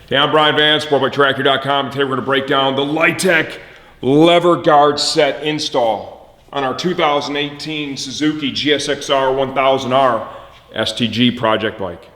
Hey, I'm Brian Van, SportbikeTracker.com. Today we're going to break down the LighTech Lever Guard set install on our 2018 Suzuki GSX-R1000R STG project bike.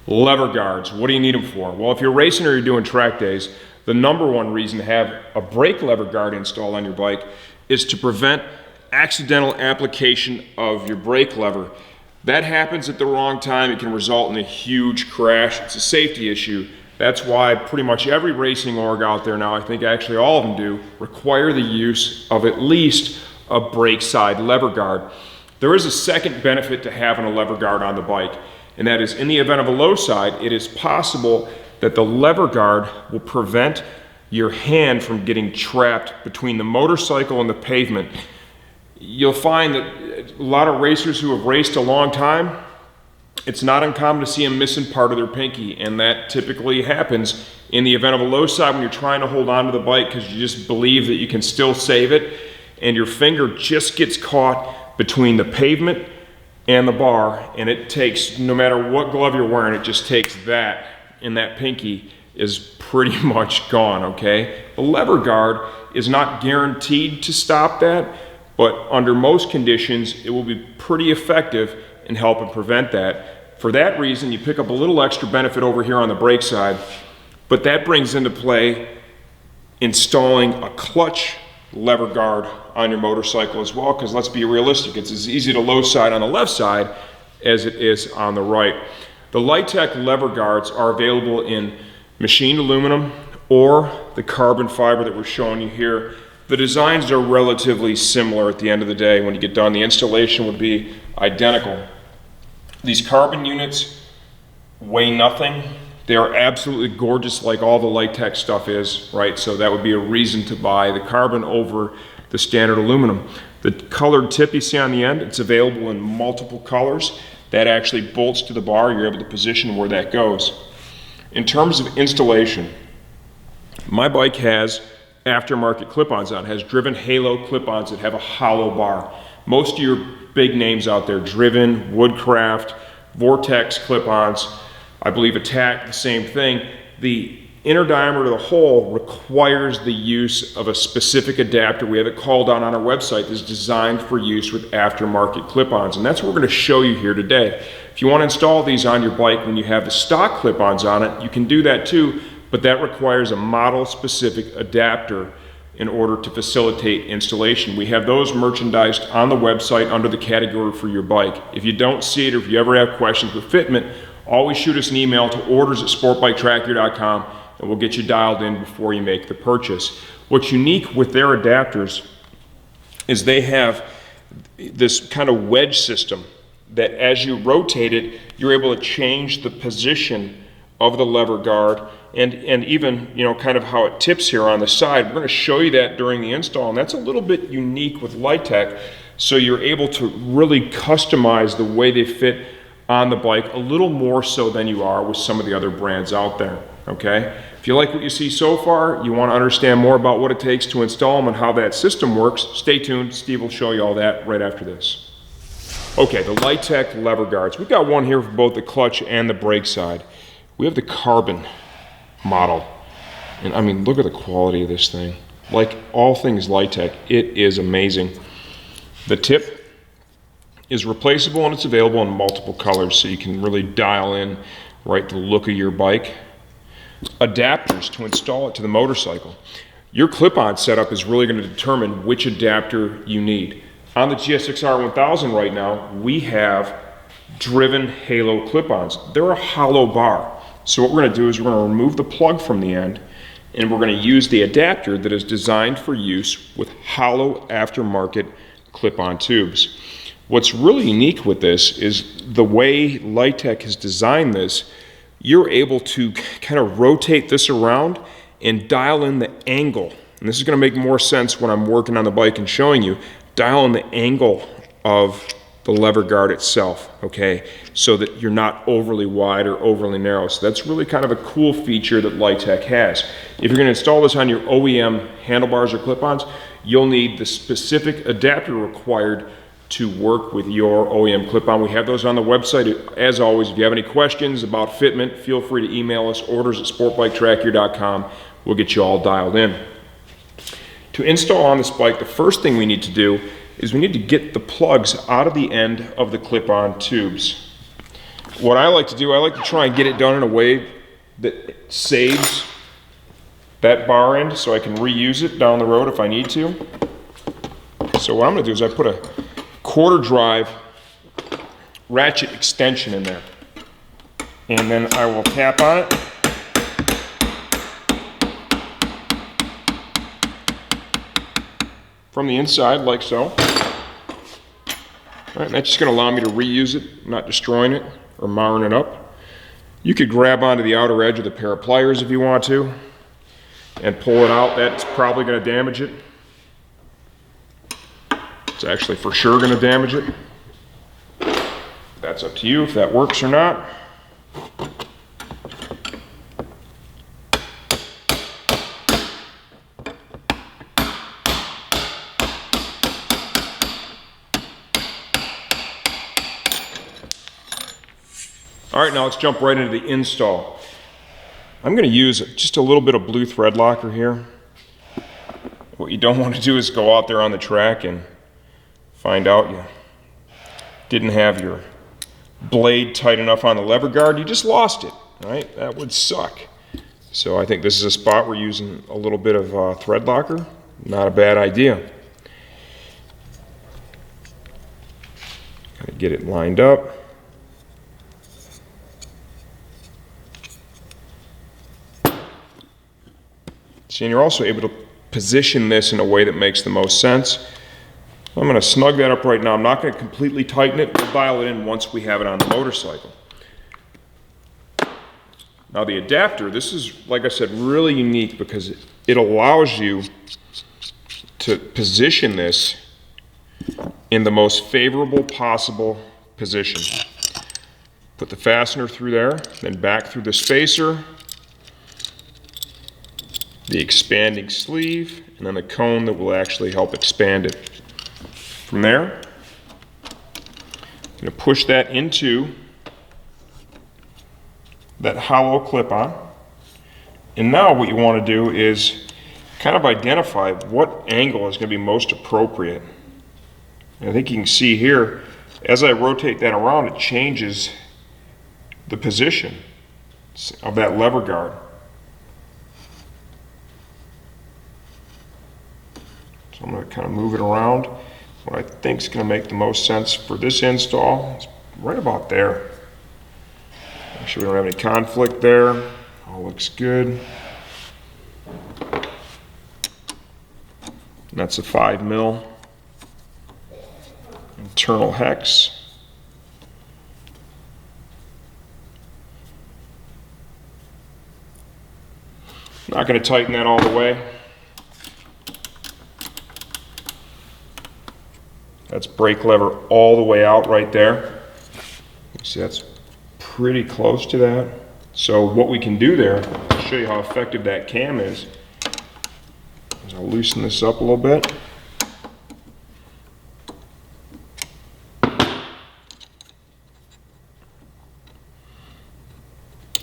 Lever guards, what do you need them for? Well, if you're racing or you're doing track days, the number one reason to have a brake lever guard installed on your bike is to prevent accidental application of your brake lever. That happens at the wrong time. It can result in a huge crash. It's a safety issue. That's why pretty much every racing org out there now, I think actually all of them do, require the use of at least a brake side lever guard. There is a second benefit to having a lever guard on the bike, and that is in the event of a low side, it is possible that the lever guard will prevent your hand from getting trapped between the motorcycle and the pavement. You'll find that a lot of racers who have raced a long time, it's not uncommon to see them missing part of their pinky, and that typically happens in the event of a low side when you're trying to hold on to the bike because you just believe that you can still save it, and your finger just gets caught between the pavement and the bar, and it takes, no matter what glove you're wearing, it just takes that, and that pinky is pretty much gone, okay? The lever guard is not guaranteed to stop that, but under most conditions, it will be pretty effective in helping prevent that. For that reason, you pick up a little extra benefit over here on the brake side, but that brings into play installing a clutch lever guard on your motorcycle as well, because let's be realistic, it's as easy to low side on the left side as it is on the right. The LighTech lever guards are available in machined aluminum or the carbon fiber that we're showing you here. The designs are relatively similar at the end of the day. When you get done, the installation would be identical. These carbon units weigh nothing. They are absolutely gorgeous, like all the LighTech stuff is, right? So that would be a reason to buy the carbon over the standard aluminum. The colored tip you see on the end, it's available in multiple colors. That actually bolts to the bar. You're able to position where that goes. In terms of installation, my bike has aftermarket clip-ons on. It has Driven Halo clip-ons that have a hollow bar. Most of your big names out there, Driven, Woodcraft, Vortex clip-ons, I believe Attack, the same thing. The inner diameter of the hole requires the use of a specific adapter. We have it called out on our website that's designed for use with aftermarket clip-ons, and that's what we're going to show you here today. If you want to install these on your bike when you have the stock clip-ons on it, you can do that too, but that requires a model-specific adapter in order to facilitate installation. We have those merchandised on the website under the category for your bike. If you don't see it, or if you ever have questions with fitment, always shoot us an email to orders@sportbiketracker.com and we'll get you dialed in before you make the purchase. What's unique with their adapters is they have this kind of wedge system that as you rotate it, you're able to change the position of the lever guard and even, you know, kind of how it tips here on the side. We're going to show you that during the install, and that's a little bit unique with LighTech, so you're able to really customize the way they fit on the bike a little more so than you are with some of the other brands out there, okay? If you like what you see so far, you want to understand more about what it takes to install them and how that system works, stay tuned. Steve will show you all that right after this. Okay, the LighTech lever guards. We've got one here for both the clutch and the brake side. We have the carbon model, and I mean, look at the quality of this thing. Like all things LighTech, it is amazing. The tip is replaceable and it's available in multiple colors, so you can really dial in right the look of your bike. Adapters to install it to the motorcycle. Your clip-on setup is really going to determine which adapter you need. On the GSX-R1000 right now, we have Driven Halo clip-ons. They're a hollow bar. So what we're going to do is we're going to remove the plug from the end, and we're going to use the adapter that is designed for use with hollow aftermarket clip-on tubes. What's really unique with this is the way LighTech has designed this. You're able to kind of rotate this around and dial in the angle. And this is going to make more sense when I'm working on the bike and showing you. Dial in the angle of the lever guard itself, okay? So that you're not overly wide or overly narrow. So that's really kind of a cool feature that Lightech has. If you're gonna install this on your OEM handlebars or clip-ons, you'll need the specific adapter required to work with your OEM clip-on. We have those on the website. As always, if you have any questions about fitment, feel free to email us, orders@sportbiketrackgear.com. We'll get you all dialed in. To install on this bike, the first thing we need to do is we need to get the plugs out of the end of the clip-on tubes. What I like to do, I like to try and get it done in a way that saves that bar end so I can reuse it down the road if I need to. So what I'm gonna do is I put a quarter drive ratchet extension in there, and then I will tap on it. From the inside, like so. All right, and that's just gonna allow me to reuse it, not destroying it or marring it up. You could grab onto the outer edge with a pair of pliers if you want to and pull it out. That's probably gonna damage it. It's actually for sure gonna damage it. That's up to you if that works or not. All right, now let's jump right into the install. I'm gonna use just a little bit of blue thread locker here. What you don't want to do is go out there on the track and find out you didn't have your blade tight enough on the lever guard. You just lost it, right? That would suck. So I think this is a spot we're using a little bit of thread locker. Not a bad idea. Gotta get it lined up. See, and you're also able to position this in a way that makes the most sense. I'm going to snug that up right now. I'm not going to completely tighten it. We'll dial it in once we have it on the motorcycle. Now the adapter, this is, like I said, really unique because it allows you to position this in the most favorable possible position. Put the fastener through there, then back through the spacer, the expanding sleeve, and then the cone that will actually help expand it. From there, I'm going to push that into that hollow clip-on. And now what you want to do is kind of identify what angle is going to be most appropriate. And I think you can see here, as I rotate that around, it changes the position of that lever guard. So I'm going to kind of move it around. What I think is going to make the most sense for this install is right about there. Make sure we don't have any conflict there. All looks good. And that's a 5mm internal hex. Not going to tighten that all the way. That's brake lever all the way out right there. You see that's pretty close to that. So what we can do there, to show you how effective that cam is I'll loosen this up a little bit.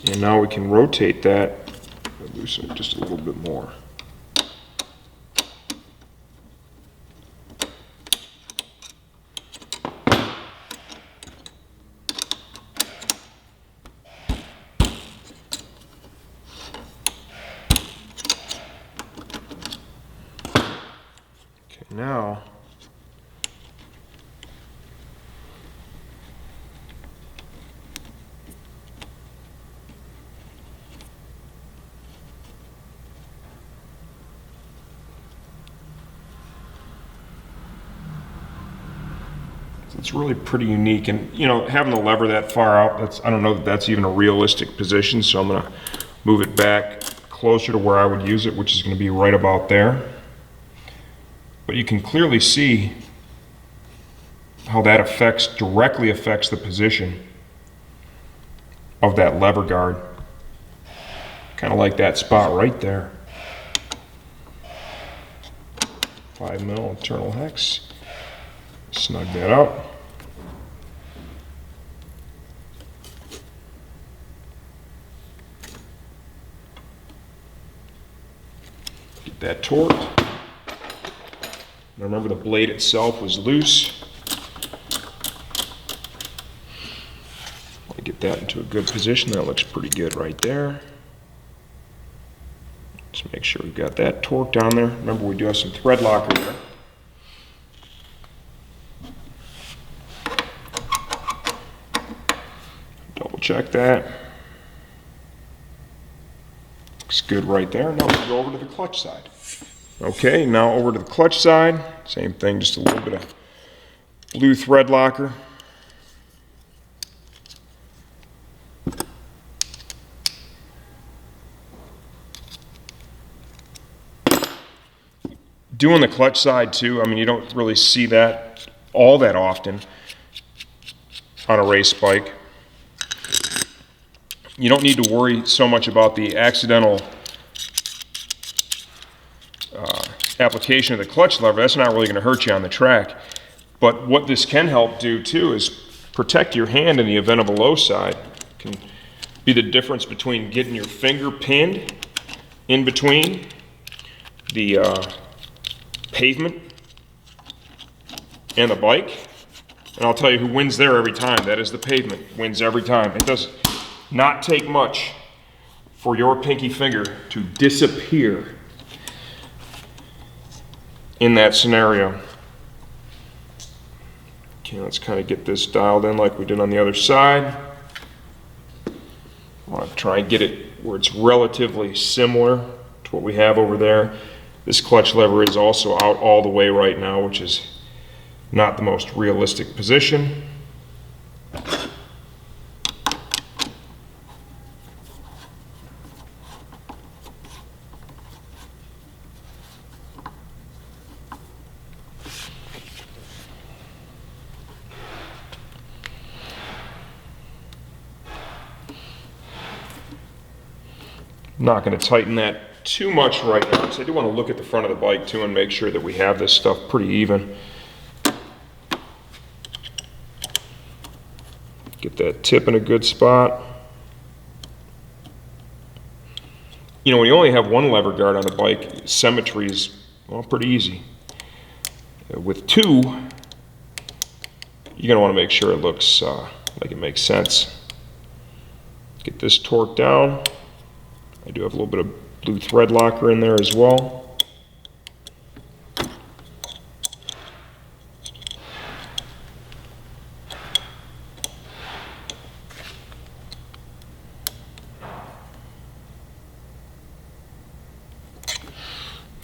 And now we can rotate that, loosen it just a little bit more. Now, it's really pretty unique, and you know, having the lever that far out, I don't know that that's even a realistic position, so I'm going to move it back closer to where I would use it, which is going to be right about there. But you can clearly see how that directly affects the position of that lever guard. Kind of like that spot right there. 5mm internal hex. Snug that up. Get that torqued. Now remember, the blade itself was loose. Get that into a good position. That looks pretty good right there. Just make sure we've got that torque down there. Remember, we do have some thread locker there. Double check that. Looks good right there. Now we'll go over to the clutch side. Okay, now over to the clutch side. Same thing, just a little bit of blue thread locker. Doing the clutch side too, I mean, you don't really see that all that often on a race bike. You don't need to worry so much about the accidental application of the clutch lever. That's not really going to hurt you on the track. But what this can help do too is protect your hand in the event of a low side. It can be the difference between getting your finger pinned in between the pavement and the bike, and I'll tell you who wins there every time. That is the pavement. Wins every time. It does not take much for your pinky finger to disappear in that scenario. Okay, let's kind of get this dialed in like we did on the other side. I want to try and get it where it's relatively similar to what we have over there. This clutch lever is also out all the way right now, which is not the most realistic position. I'm not going to tighten that too much right now, because I do want to look at the front of the bike too and make sure that we have this stuff pretty even. Get that tip in a good spot. You know, when you only have one lever guard on the bike, symmetry is, well, pretty easy. With two, you're going to want to make sure it looks like it makes sense. Get this torqued down. I do have a little bit of blue thread locker in there as well.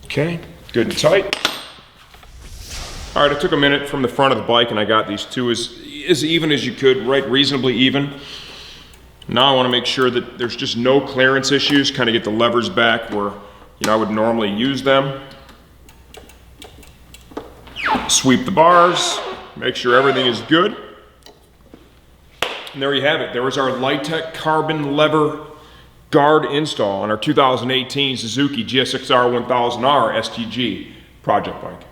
Okay, good and tight. All right, I took a minute from the front of the bike and I got these two as even as you could, right, reasonably even. Now I want to make sure that there's just no clearance issues, kind of get the levers back where, you know, I would normally use them. Sweep the bars, make sure everything is good. And there you have it. There is our LighTech Carbon Lever Guard install on our 2018 Suzuki GSX-R1000R STG project bike.